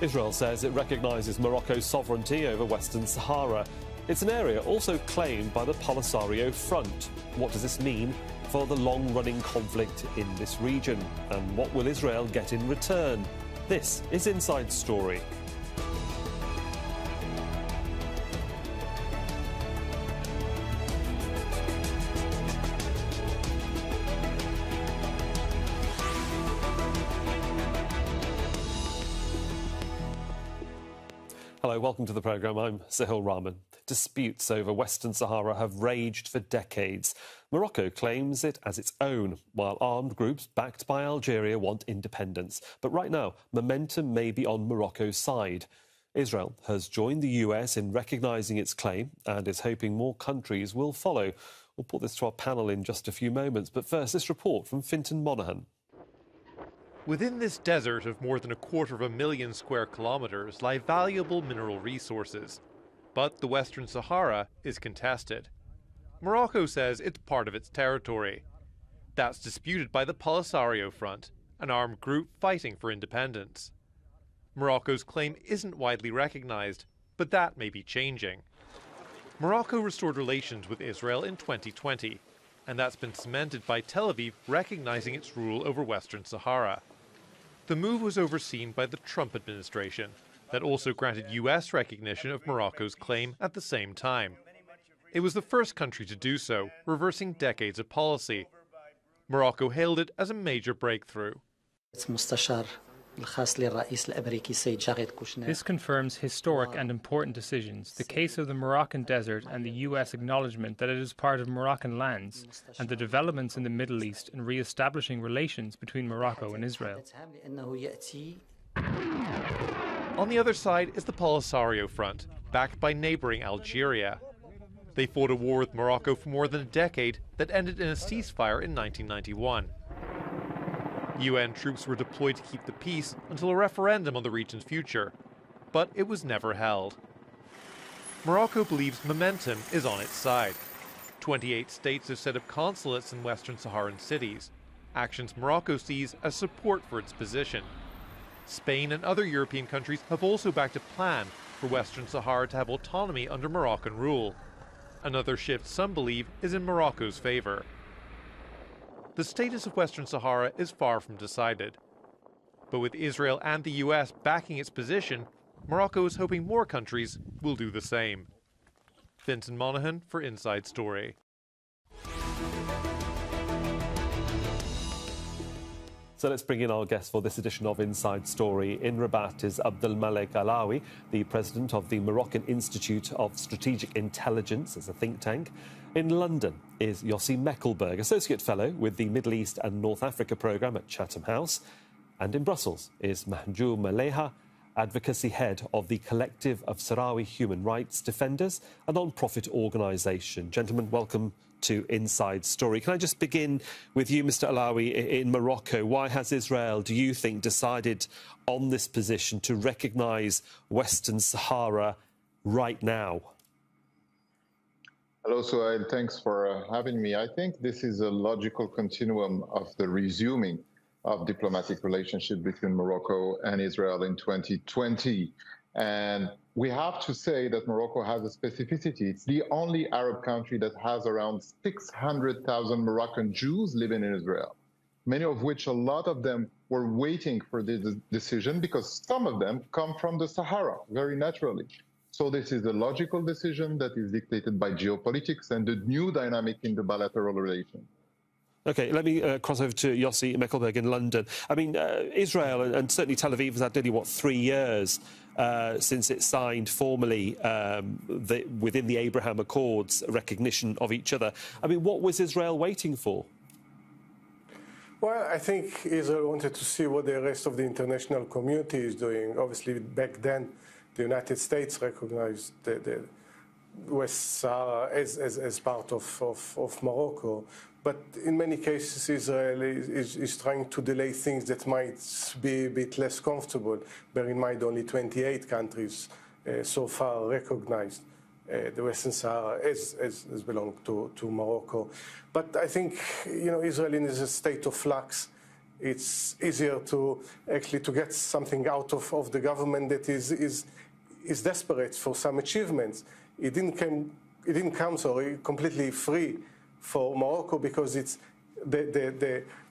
Israel says it recognises Morocco's sovereignty over Western Sahara. It's an area also claimed by the Polisario Front. What does this mean for the long-running conflict in this region? And what will Israel get in return? This is Inside Story. Hello, welcome to the programme. I'm Sahil Rahman. Disputes over Western Sahara have raged for decades. Morocco claims it as its own, while armed groups backed by Algeria want independence. But right now, momentum may be on Morocco's side. Israel has joined the US in recognising its claim and is hoping more countries will follow. We'll put this to our panel in just a few moments. But first, this report from Fintan Monaghan. Within this desert of more than 250,000 square kilometres lie valuable mineral resources. But the Western Sahara is contested. Morocco says it's part of its territory. That's disputed by the Polisario Front, an armed group fighting for independence. Morocco's claim isn't widely recognised, but that may be changing. Morocco restored relations with Israel in 2020, and that's been cemented by Tel Aviv recognising its rule over Western Sahara. The move was overseen by the Trump administration that also granted US recognition of Morocco's claim at the same time. It was the first country to do so, reversing decades of policy. Morocco hailed it as a major breakthrough. This confirms historic and important decisions, the case of the Moroccan desert and the US acknowledgement that it is part of Moroccan lands, and the developments in the Middle East in re-establishing relations between Morocco and Israel. On the other side is the Polisario Front, backed by neighbouring Algeria. They fought a war with Morocco for more than a decade that ended in a ceasefire in 1991. UN troops were deployed to keep the peace until a referendum on the region's future, but it was never held. Morocco believes momentum is on its side. 28 states have set up consulates in Western Saharan cities, actions Morocco sees as support for its position. Spain and other European countries have also backed a plan for Western Sahara to have autonomy under Moroccan rule. Another shift some believe is in Morocco's favour. The status of Western Sahara is far from decided. But with Israel and the US backing its position, Morocco is hoping more countries will do the same. Fintan Monaghan for Inside Story. So let's bring in our guest for this edition of Inside Story. In Rabat is Abdelmalek Alaoui, the president of the Moroccan Institute of Strategic Intelligence, as a think tank. In London is Yossi Meckelberg, associate fellow with the Middle East and North Africa programme at Chatham House. And in Brussels is Mahjou Maleha, advocacy head of the Collective of Sahrawi Human Rights Defenders, a non-profit organisation. Gentlemen, welcome to Inside Story. Can I just begin with you, Mr. Alaoui, in Morocco? Why has Israel, do you think, decided on this position to recognise Western Sahara right now? Hello, Suhail. Thanks for having me. I think this is a logical continuum of the resuming of diplomatic relationship between Morocco and Israel in 2020. And we have to say that Morocco has a specificity. It's the only Arab country that has around 600,000 Moroccan Jews living in Israel, many of which, a lot of them, were waiting for this decision because some of them come from the Sahara, very naturally. So this is a logical decision that is dictated by geopolitics and the new dynamic in the bilateral relation. OK, let me cross over to Yossi Meckelberg in London. I mean, Israel and certainly Tel Aviv has had nearly, 3 years since it signed formally within the Abraham Accords recognition of each other. I mean, what was Israel waiting for? Well, I think Israel wanted to see what the rest of the international community is doing. Obviously, back then, the United States recognized the West Sahara as part of Morocco. But in many cases, Israel is trying to delay things that might be a bit less comfortable. Bear in mind, only 28 countries so far recognized the Western Sahara as belong to Morocco. But I think, Israel is a state of flux. it's easier to actually to get something out of the government that is desperate for some achievements. It didn't come completely free for Morocco, because it's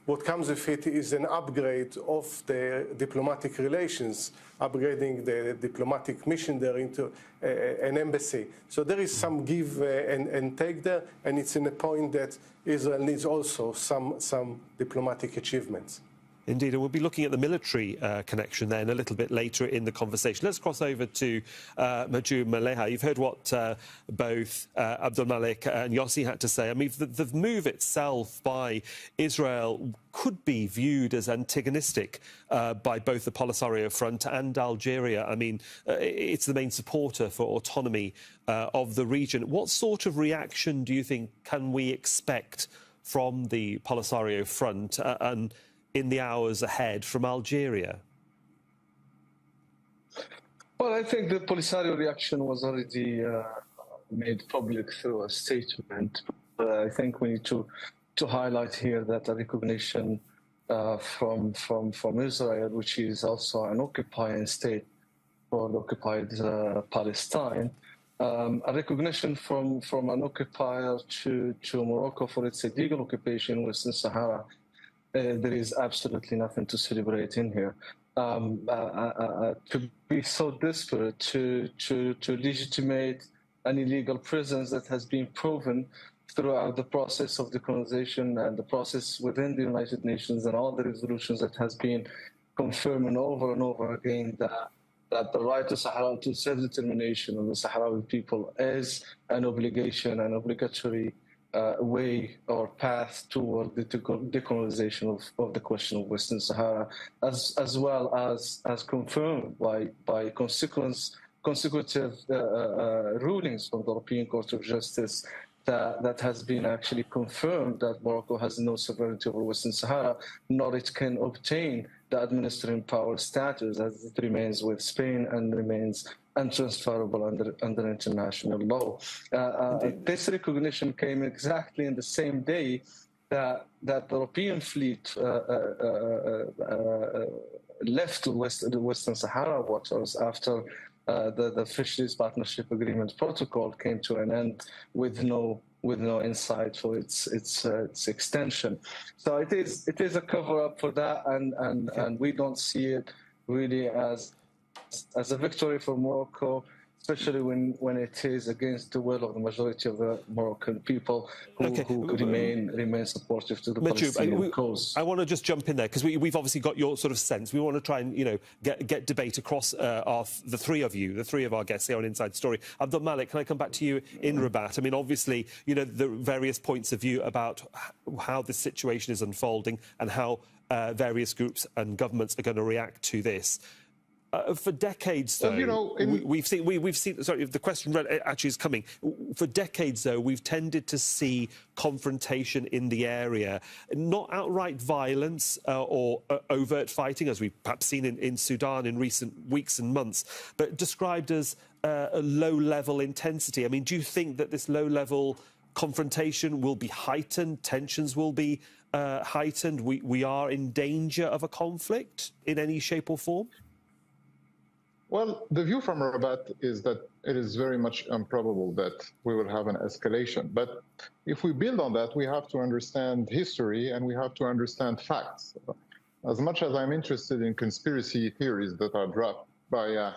what comes with it is an upgrade of the diplomatic relations, upgrading the diplomatic mission there into an embassy. So there is some give and take there, and it's in a point that Israel needs also some diplomatic achievements. Indeed, and we'll be looking at the military connection then a little bit later in the conversation. Let's cross over to Mahjoub Maleha. You've heard what both Abdelmalek and Yossi had to say. I mean, the move itself by Israel could be viewed as antagonistic by both the Polisario Front and Algeria. I mean, it's the main supporter for autonomy of the region. What sort of reaction do you think can we expect from the Polisario Front and in the hours ahead from Algeria? Well, I think the Polisario reaction was already made public through a statement. I think we need to highlight here that a recognition from Israel, which is also an occupying state for the occupied Palestine, a recognition from an occupier to Morocco for its illegal occupation in Western Sahara. There is absolutely nothing to celebrate in here. To be so desperate to legitimate an illegal presence that has been proven throughout the process of decolonization and the process within the United Nations and all the resolutions that has been confirming over and over again that the right to Sahara, to self-determination of the Sahrawi people is an obligation, an obligatory way or path toward the decolonization of the question of Western Sahara, as well as confirmed by consecutive rulings from the European Court of Justice that has been actually confirmed that Morocco has no sovereignty over Western Sahara, nor it can obtain the administering power status as it remains with Spain and remains untransferable under international law. This recognition came exactly in the same day that the European fleet left the Western Sahara waters after the Fisheries Partnership Agreement protocol came to an end with no insight for its extension. So it is a cover-up for that, and we don't see it really as a victory for Morocco, especially when it is against the will of the majority of the Moroccan people who remain supportive to the Palestinian cause. I want to just jump in there because we've obviously got your sort of sense. We want to try and get debate across the three of our guests here on Inside Story. Abdelmalek, can I come back to you in Rabat? I mean, obviously, the various points of view about how this situation is unfolding and how various groups and governments are going to react to this. For decades, though, we've seen. Sorry, the question actually is coming. For decades, though, we've tended to see confrontation in the area, not outright violence or overt fighting, as we've perhaps seen in Sudan in recent weeks and months, but described as a low-level intensity. I mean, do you think that this low-level confrontation will be heightened, tensions will be heightened, we are in danger of a conflict in any shape or form? Well, the view from Rabat is that it is very much improbable that we will have an escalation. But if we build on that, we have to understand history and we have to understand facts. As much as I'm interested in conspiracy theories that are dropped by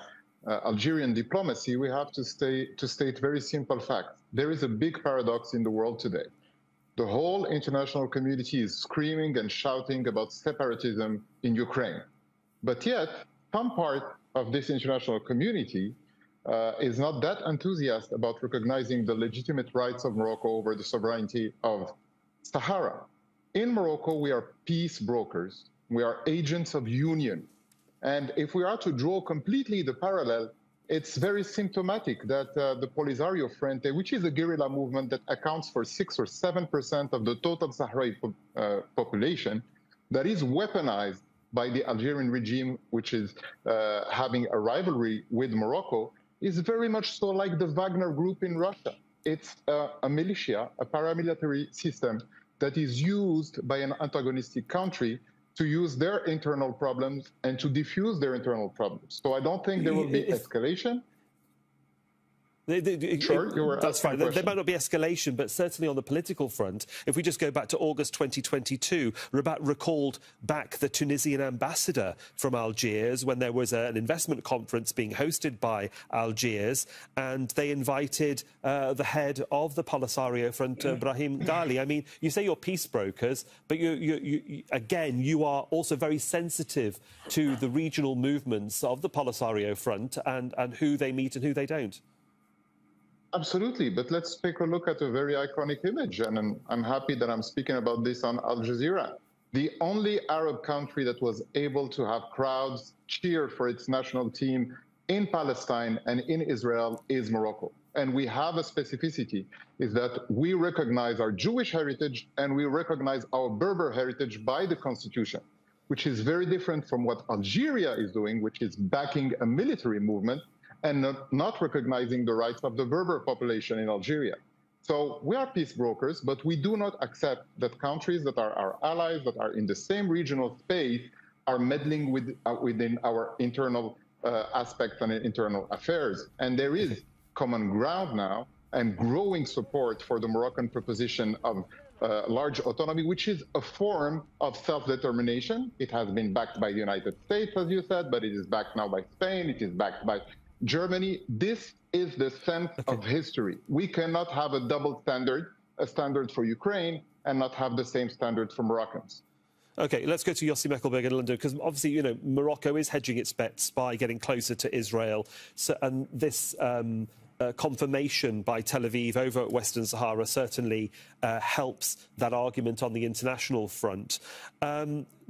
Algerian diplomacy, we have to state very simple facts. There is a big paradox in the world today. The whole international community is screaming and shouting about separatism in Ukraine. But yet, some part of this international community is not that enthusiastic about recognizing the legitimate rights of Morocco over the sovereignty of Sahara. In Morocco, we are peace brokers. We are agents of union. And if we are to draw completely the parallel, it's very symptomatic that the Polisario Front, which is a guerrilla movement that accounts for 6 or 7% of the total Sahrawi population, that is weaponized by the Algerian regime, which is having a rivalry with Morocco, is very much so like the Wagner group in Russia. It's a militia, a paramilitary system that is used by an antagonistic country to use their internal problems and to diffuse their internal problems. So I don't think there will be escalation. Sure, you were that's fine. There question. might not be escalation, but certainly on the political front, if we just go back to August 2022, Rabat recalled back the Tunisian ambassador from Algiers when there was an investment conference being hosted by Algiers, and they invited the head of the Polisario Front, Brahim Ghali. I mean, you say you're peace brokers, but you are also very sensitive to the regional movements of the Polisario Front and who they meet and who they don't. Absolutely, but let's take a look at a very iconic image, and I'm happy that I'm speaking about this on Al Jazeera. The only Arab country that was able to have crowds cheer for its national team in Palestine and in Israel is Morocco. And we have a specificity, is that we recognize our Jewish heritage and we recognize our Berber heritage by the constitution, which is very different from what Algeria is doing, which is backing a military movement and not recognizing the rights of the Berber population in Algeria. So we are peace brokers, but we do not accept that countries that are our allies, that are in the same regional space, are meddling within our internal aspects and internal affairs. And there is common ground now and growing support for the Moroccan proposition of large autonomy, which is a form of self-determination. It has been backed by the United States, as you said, but it is backed now by Spain, it is backed by Germany. This is the sense of history. We cannot have a double standard, a standard for Ukraine, and not have the same standard for Moroccans. OK, let's go to Yossi Mekelberg in London, because obviously, you know, Morocco is hedging its bets by getting closer to Israel. So, and this confirmation by Tel Aviv over Western Sahara certainly helps that argument on the international front.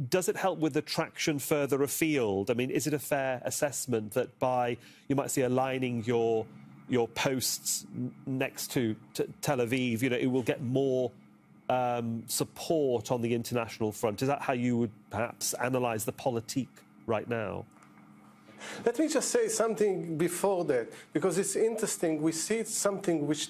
Does it help with the traction further afield? I mean, is it a fair assessment that by, you might say, aligning your posts next to Tel Aviv, you know, it will get more support on the international front? Is that how you would perhaps analyse the politique right now? Let me just say something before that, because it's interesting. We see something which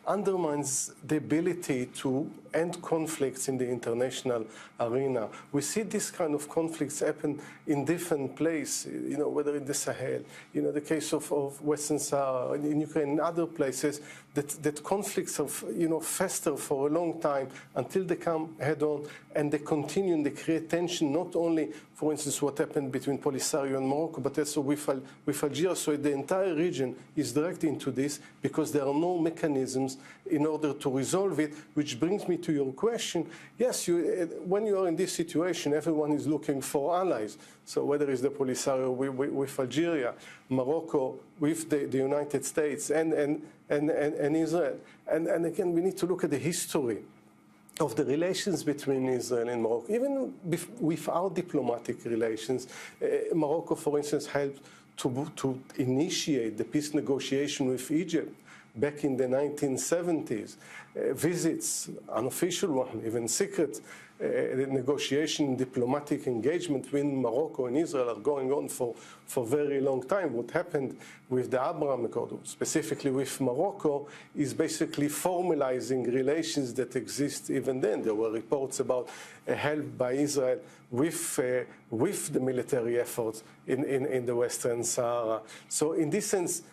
undermines the ability to end conflicts in the international arena. We see this kind of conflicts happen in different places, you know, whether in the Sahel, you know, the case of Western Sahara, in Ukraine, and other places, that conflicts fester for a long time until they come head on and they continue and they create tension, not only, for instance, what happened between Polisario and Morocco, but also with Algeria. So the entire region is directly into this because there are no mechanisms in order to resolve it, which brings me to your question. Yes, when you are in this situation, everyone is looking for allies. So whether it's the Polisario with Algeria, Morocco with the United States and Israel. And again, we need to look at the history of the relations between Israel and Morocco. Even without diplomatic relations, Morocco, for instance, helped to initiate the peace negotiation with Egypt back in the 1970s. Visits, unofficial one, even secret, negotiation, diplomatic engagement between Morocco and Israel are going on for a very long time. What happened with the Abraham Accord, specifically with Morocco, is basically formalizing relations that exist even then. There were reports about help by Israel with the military efforts in the Western Sahara. So in this sense,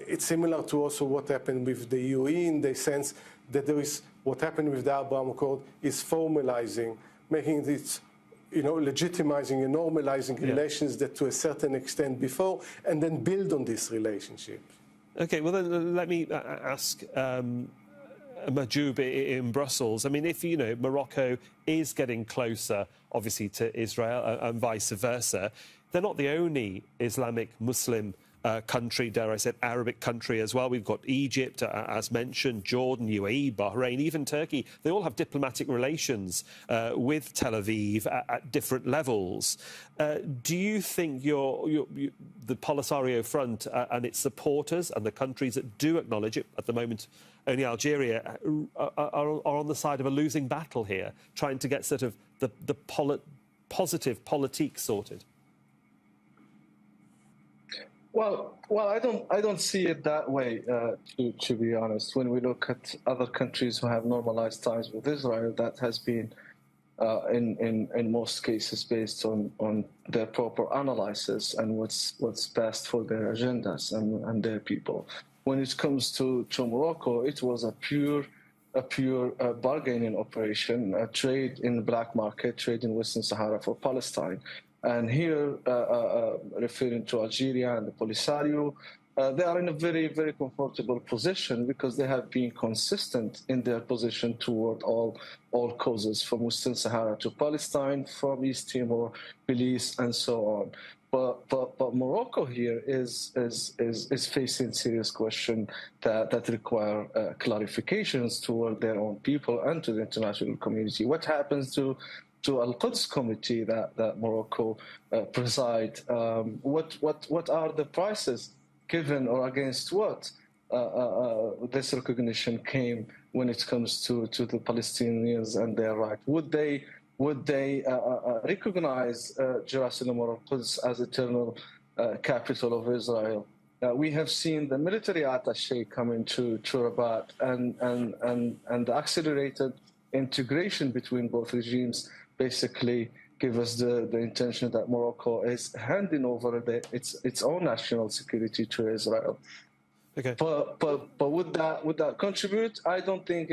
it's similar to also what happened with the UAE in the sense that there is what happened with the Abraham Accord is formalizing, making it, legitimizing and normalizing relations that to a certain extent before, and then build on this relationship. OK, well, then let me ask Majoub in Brussels. I mean, if, Morocco is getting closer, obviously, to Israel and vice versa, they're not the only Islamic Muslim country, dare I say, Arabic country as well. We've got Egypt, as mentioned, Jordan, UAE, Bahrain, even Turkey. They all have diplomatic relations with Tel Aviv at different levels. Do you think the Polisario Front and its supporters and the countries that do acknowledge it, at the moment only Algeria, are on the side of a losing battle here, trying to get sort of the positive politique sorted? Well, I don't see it that way, to be honest. When we look at other countries who have normalized ties with Israel, that has been in most cases based on their proper analysis and what's best for their agendas and their people. When it comes to Morocco, it was a pure bargaining operation, a trade in the black market, trade in Western Sahara for Palestine. And here, referring to Algeria and the Polisario, they are in a very, very comfortable position because they have been consistent in their position toward all causes, from Western Sahara to Palestine, from East Timor, Belize, and so on. But Morocco here is facing serious questions that require clarifications toward their own people and to the international community. What happens to Al-Quds Committee that Morocco preside? What are the prices given or against what this recognition came when it comes to the Palestinians and their right? Would they recognize Jerusalem or Al-Quds as eternal capital of Israel? We have seen the military attaché come into Rabat and the accelerated integration between both regimes basically give us the intention that Morocco is handing over its own national security to Israel. Okay. But would that contribute? I don't think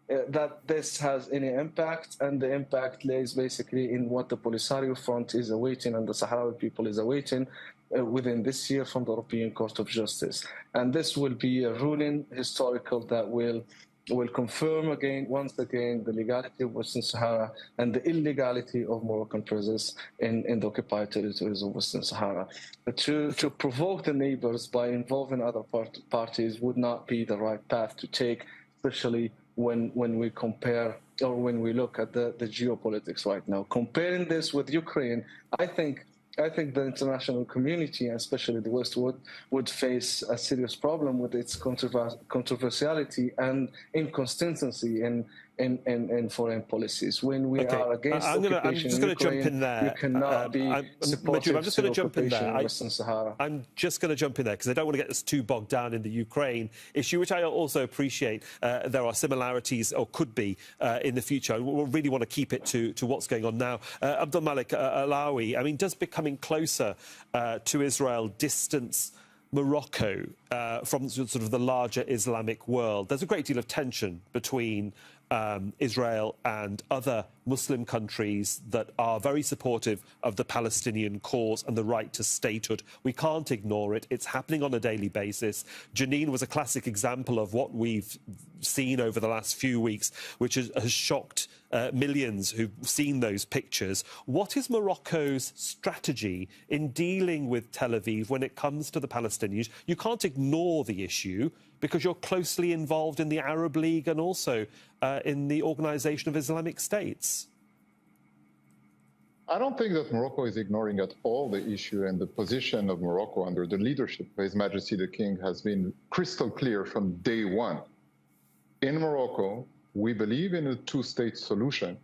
that this has any impact, and the impact lays basically in what the Polisario Front is awaiting and the Sahrawi people is awaiting within this year from the European Court of Justice. And this will be a ruling historical that will confirm once again the legality of Western Sahara and the illegality of Moroccan presence in the occupied territories of Western Sahara. But to provoke the neighbors by involving other parties would not be the right path to take, especially when we compare or when we look at the geopolitics right now. Comparing this with Ukraine, I think the international community, and especially the West, would face a serious problem with its controversiality and inconsistency in foreign policies. When we are against occupation I'm just going to jump in there. You cannot be supportive I'm just going to jump in there. Western Sahara. I'm just going to jump in there because I don't want to get us too bogged down in the Ukraine issue, which I also appreciate. There are similarities, or could be, in the future. We really want to keep it to what's going on now. Abdul Malik Alawi, I mean, does becoming closer to Israel distance Morocco from sort of the larger Islamic world? There's a great deal of tension between Israel and other Muslim countries that are very supportive of the Palestinian cause and the right to statehood. We can't ignore it. It's happening on a daily basis. Jenin was a classic example of what we've seen over the last few weeks, which has shocked millions who've seen those pictures. What is Morocco's strategy in dealing with Tel Aviv when it comes to the Palestinians? You can't ignore the issue because you're closely involved in the Arab League and also in the Organization of Islamic States. I don't think that Morocco is ignoring at all the issue, and the position of Morocco under the leadership of His Majesty the King has been crystal clear from day one. In Morocco, we believe in a two-state solution,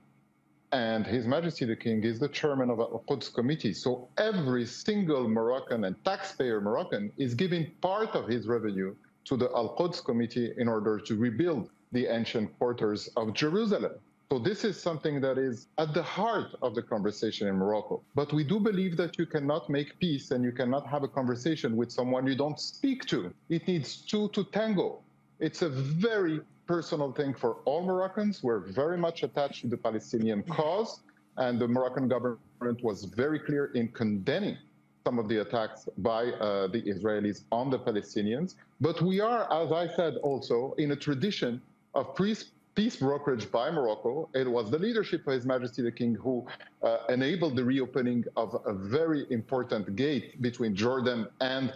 and His Majesty the King is the chairman of Al-Quds Committee. So every single Moroccan and taxpayer Moroccan is giving part of his revenue to the Al-Quds Committee in order to rebuild the ancient quarters of Jerusalem. So this is something that is at the heart of the conversation in Morocco. But we do believe that you cannot make peace and you cannot have a conversation with someone you don't speak to. It needs two to tango. It's a very personal thing for all Moroccans. We're very much attached to the Palestinian cause, and the Moroccan government was very clear in condemning some of the attacks by the Israelis on the Palestinians. But we are, as I said, also in a tradition of peace brokerage by Morocco. It was the leadership of His Majesty the King who enabled the reopening of a very important gate between Jordan and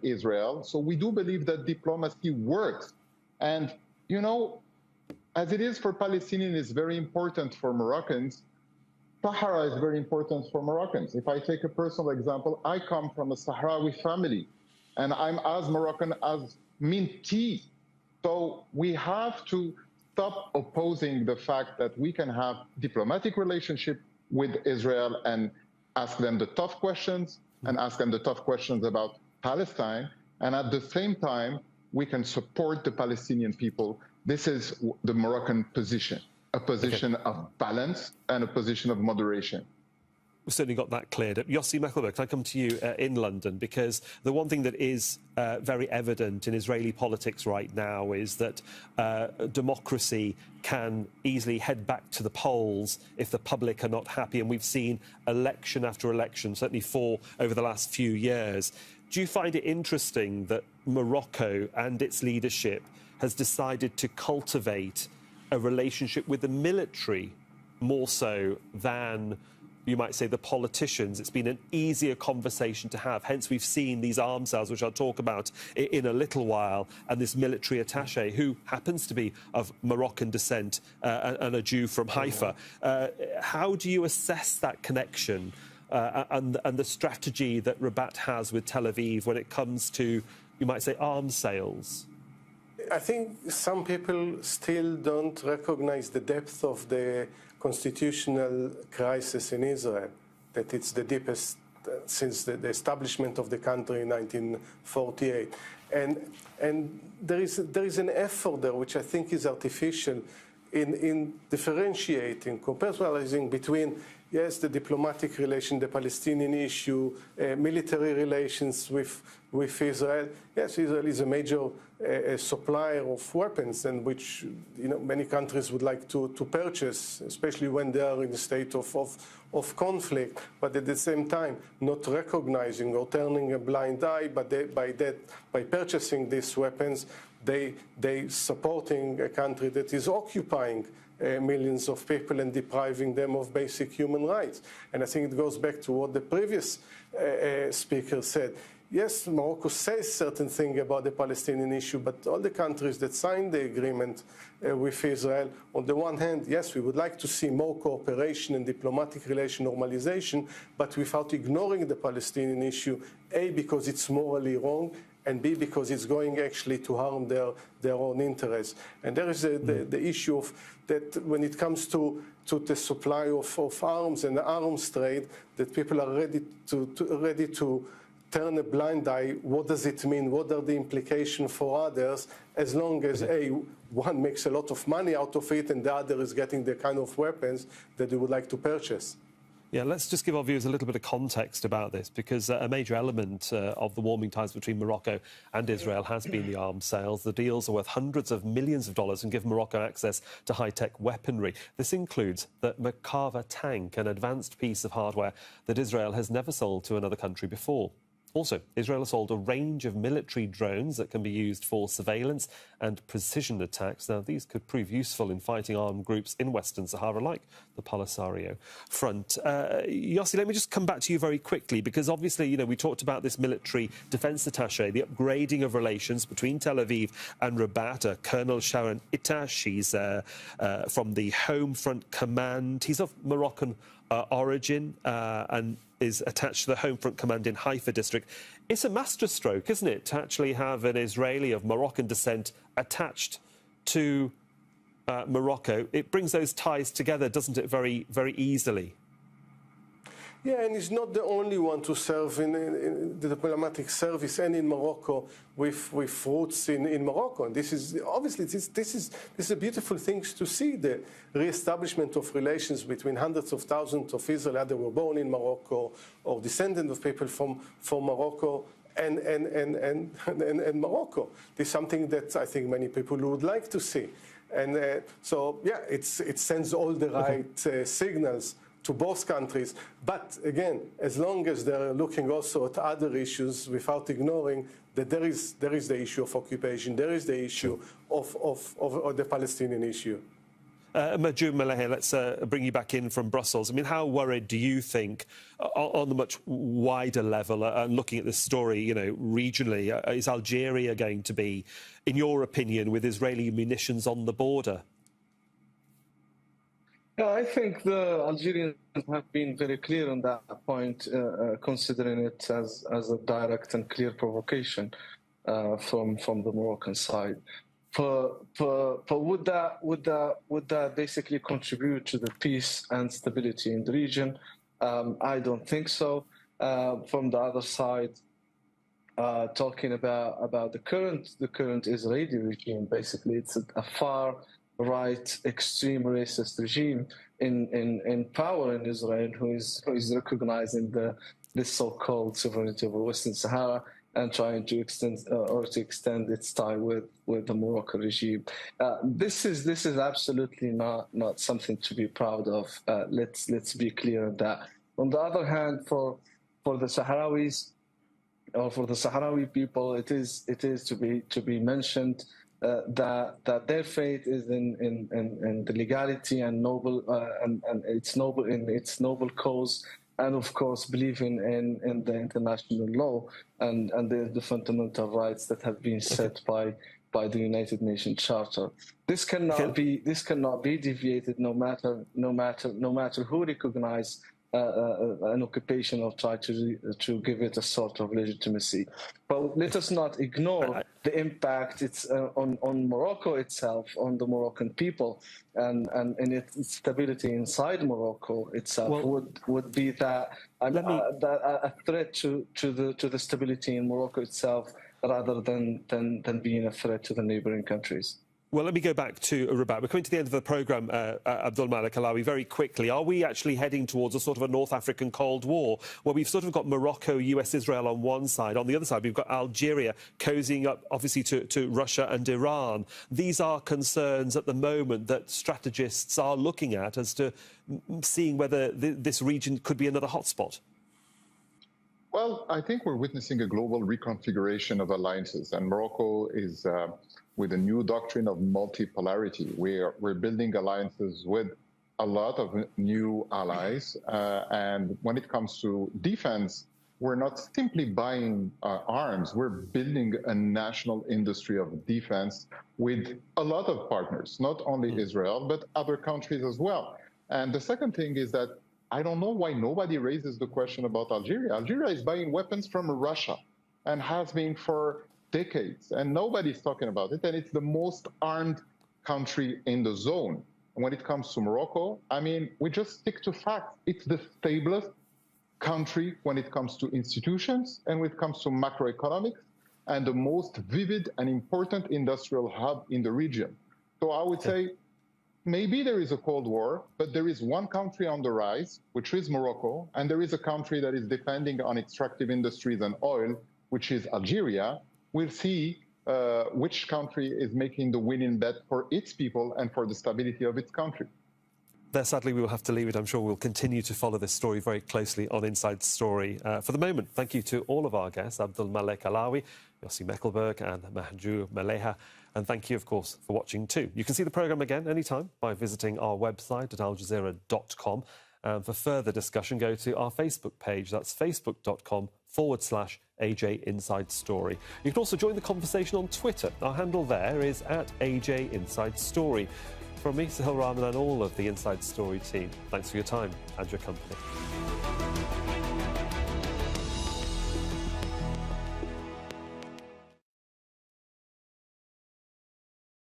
Israel. So we do believe that diplomacy works. And, you know, as it is for Palestinians, it's very important for Moroccans. Sahara is very important for Moroccans. If I take a personal example, I come from a Sahrawi family, and I'm as Moroccan as mint tea. So we have to stop opposing the fact that we can have diplomatic relationship with Israel and ask them the tough questions and ask them the tough questions about Palestine. And at the same time, we can support the Palestinian people. This is the Moroccan position. a position of balance and a position of moderation. We've certainly got that cleared up. Yossi Mechelberg, can I come to you in London? Because the one thing that is very evident in Israeli politics right now is that democracy can easily head back to the polls if the public are not happy. And we've seen election after election, certainly 4 over the last few years. Do you find it interesting that Morocco and its leadership has decided to cultivate a relationship with the military more so than, you might say, the politicians? It's been an easier conversation to have. Hence, we've seen these arms sales, which I'll talk about in a little while, and this military attaché, who happens to be of Moroccan descent and a Jew from Haifa. How do you assess that connection and the strategy that Rabat has with Tel Aviv when it comes to, you might say, arms sales? I think some people still don't recognize the depth of the constitutional crisis in Israel, that it's the deepest since the establishment of the country in 1948. And there is an effort there which I think is artificial in differentiating, contextualizing between, yes, the diplomatic relation, the Palestinian issue, military relations with Israel. Yes, Israel is a major supplier of weapons, and which many countries would like to purchase, especially when they are in a state of conflict. But at the same time, not recognizing or turning a blind eye, but by purchasing these weapons, they supporting a country that is occupying millions of people and depriving them of basic human rights. And I think it goes back to what the previous speaker said. Yes, Morocco says certain things about the Palestinian issue, but all the countries that signed the agreement with Israel, on the one hand, yes, we would like to see more cooperation and diplomatic relation normalization, but without ignoring the Palestinian issue, A, because it's morally wrong, and B, because it's going actually to harm their own interests. And there is the issue of that when it comes to the supply of arms and the arms trade, that people are ready to turn a blind eye. What does it mean? What are the implications for others? As long as one makes a lot of money out of it and the other is getting the kind of weapons that they would like to purchase. Yeah, let's just give our viewers a little bit of context about this, because a major element of the warming ties between Morocco and Israel has been the arms sales. The deals are worth hundreds of millions of dollars and give Morocco access to high-tech weaponry. This includes the Merkava tank, an advanced piece of hardware that Israel has never sold to another country before. Also, Israel has sold a range of military drones that can be used for surveillance and precision attacks. Now, these could prove useful in fighting armed groups in Western Sahara, like the Polisario Front. Yossi, let me just come back to you very quickly, because obviously, we talked about this military defence attaché, the upgrading of relations between Tel Aviv and Rabat. Colonel Sharon Itash, he's from the Home Front Command. He's of Moroccan origin and is attached to the Home Front Command in Haifa district. It's a masterstroke, isn't it, to actually have an Israeli of Moroccan descent attached to Morocco? It brings those ties together, doesn't it, very, very easily? Yeah, and he's not the only one to serve in the diplomatic service and in Morocco with roots in Morocco. And this is obviously this is a beautiful thing to see, the re-establishment of relations between hundreds of thousands of Israelis that were born in Morocco or descendants of people from Morocco and Morocco. This is something that I think many people would like to see. And so, yeah, it sends all the right signals to both countries. But again, as long as they're looking also at other issues without ignoring that there is the issue of occupation, there is the issue of the Palestinian issue. Majum Melehe, let's bring you back in from Brussels. I mean, how worried do you think, on the much wider level, looking at this story, regionally, is Algeria going to be, in your opinion, with Israeli munitions on the border? Yeah, I think the Algerians have been very clear on that point, considering it as a direct and clear provocation from the Moroccan side. Would that basically contribute to the peace and stability in the region? I don't think so. From the other side, talking about the current Israeli regime, basically it's a far right extreme racist regime in power in Israel, who is recognizing this so-called sovereignty over Western Sahara and trying to extend its tie with the Moroccan regime. This is absolutely not something to be proud of. Let's be clear on that. On the other hand, for the Sahrawis, or for the Sahrawi people, it is to be mentioned that their fate is in the legality and noble and its noble cause, and of course believing in the international law and the fundamental rights that have been set by the United Nations Charter. This cannot be deviated, no matter who recognize an occupation or try to give it a sort of legitimacy. But let us not ignore the impact it's on Morocco itself, on the Moroccan people, and its stability inside Morocco itself would be that a threat to the stability in Morocco itself, rather than being a threat to the neighboring countries. Well, let me go back to Rabat. We're coming to the end of the programme, Abdul Malik Alawi, very quickly. Are we actually heading towards a sort of a North African Cold War, where we've sort of got Morocco, US, Israel on one side? On the other side, we've got Algeria cozying up, obviously, to Russia and Iran. These are concerns at the moment that strategists are looking at as to seeing whether this region could be another hotspot. Well, I think we're witnessing a global reconfiguration of alliances, and Morocco is, with a new doctrine of multipolarity, we're building alliances with a lot of new allies. And when it comes to defense, we're not simply buying arms, we're building a national industry of defense with a lot of partners, not only Israel, but other countries as well. And the second thing is that I don't know why nobody raises the question about Algeria. Algeria is buying weapons from Russia and has been for decades, and nobody's talking about it. And it's the most armed country in the zone. And when it comes to Morocco, I mean, we just stick to facts. It's the stablest country when it comes to institutions and when it comes to macroeconomics, and the most vivid and important industrial hub in the region. So I would say, maybe there is a Cold War, but there is one country on the rise, which is Morocco, and there is a country that is depending on extractive industries and oil, which is Algeria. We'll see which country is making the winning bet for its people and for the stability of its country. There, sadly, we will have to leave it. I'm sure we'll continue to follow this story very closely on Inside Story. For the moment, thank you to all of our guests, Abdul Malik Alawi, Yossi Meckelberg and Mahjou Maleha. And thank you, of course, for watching too. You can see the programme again anytime by visiting our website at aljazeera.com. And for further discussion, go to our Facebook page. That's facebook.com/AJ Inside Story. You can also join the conversation on Twitter. Our handle there is @AJ Inside Story. From me, Sahil Rahman, and all of the Inside Story team, thanks for your time and your company.